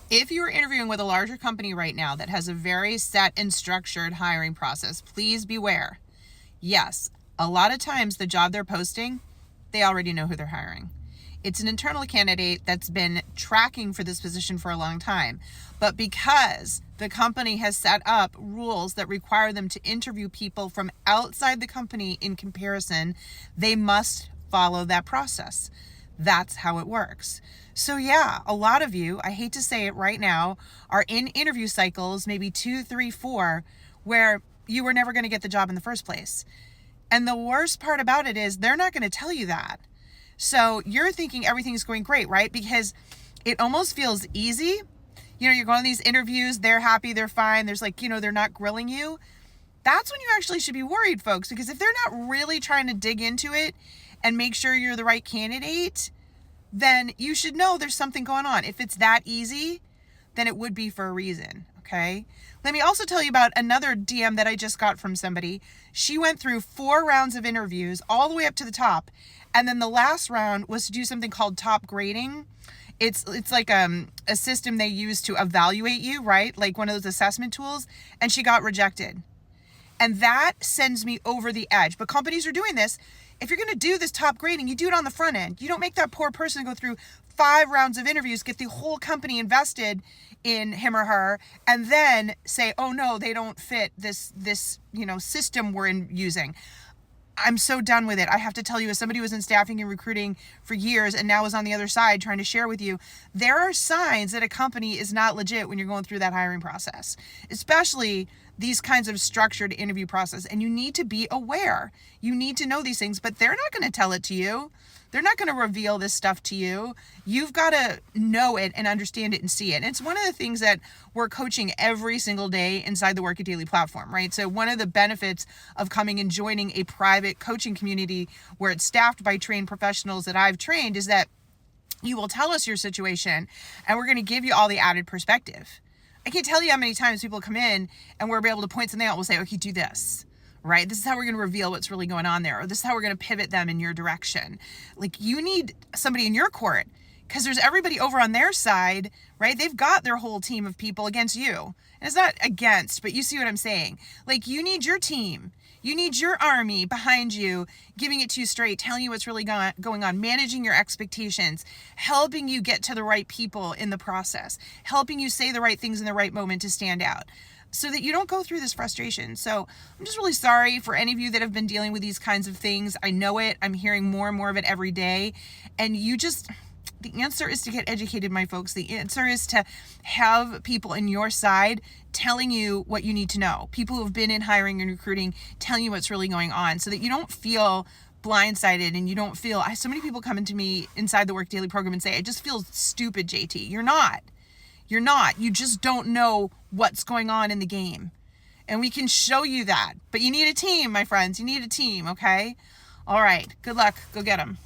If you are interviewing with a larger company right now that has a very set and structured hiring process, please beware. Yes, a lot of times the job they're posting, they already know who they're hiring. It's an internal candidate that's been tracking for this position for a long time. But because the company has set up rules that require them to interview people from outside the company in comparison, they must follow that process. That's how it works. So yeah, a lot of you, I hate to say it right now, are in interview cycles, maybe 2, 3, 4, where you were never going to get the job in the first place. And the worst part about it is they're not going to tell you that. So you're thinking everything's going great, right? Because it almost feels easy. You're going to these interviews, they're happy, they're fine. There's they're not grilling you. That's when you actually should be worried, folks, because if they're not really trying to dig into it and make sure you're the right candidate, then you should know there's something going on. If it's that easy, then it would be for a reason, okay? Let me also tell you about another DM that I just got from somebody. She went through 4 rounds of interviews all the way up to the top, and then the last round was to do something called top grading. It's like a system they use to evaluate you, right? Like one of those assessment tools, and she got rejected. And that sends me over the edge. But companies are doing this. If you're going to do this top grading, you do it on the front end. You don't make that poor person go through 5 rounds of interviews, get the whole company invested in him or her, and then say, oh no, they don't fit this system we're using. I'm so done with it. I have to tell you, as somebody who was in staffing and recruiting for years and now is on the other side trying to share with you, there are signs that a company is not legit when you're going through that hiring process, especially these kinds of structured interview process. And you need to be aware. You need to know these things, but they're not going to tell it to you. They're not going to reveal this stuff to you. You've got to know it and understand it and see it. And it's one of the things that we're coaching every single day inside the Work It Daily platform, right? So one of the benefits of coming and joining a private coaching community where it's staffed by trained professionals that I've trained is that you will tell us your situation and we're going to give you all the added perspective. I can't tell you how many times people come in and we're able to point something out. We'll say, okay, do this. Right? This is how we're going to reveal what's really going on there. Or this is how we're going to pivot them in your direction. Like, you need somebody in your court because there's everybody over on their side, right? They've got their whole team of people against you. And it's not against, but you see what I'm saying. Like, you need your team. You need your army behind you, giving it to you straight, telling you what's really going on, managing your expectations, helping you get to the right people in the process, helping you say the right things in the right moment to stand out, so that you don't go through this frustration. So I'm just really sorry for any of you that have been dealing with these kinds of things. I know it. I'm hearing more and more of it every day. And the answer is to get educated, my folks. The answer is to have people in your side telling you what you need to know. People who have been in hiring and recruiting telling you what's really going on so that you don't feel blindsided and you don't feel, so many people come into me inside the Work Daily program and say, I just feel stupid, JT. You're not. You're not. You just don't know what's going on in the game. And we can show you that. But you need a team, my friends. You need a team, okay? All right. Good luck. Go get them.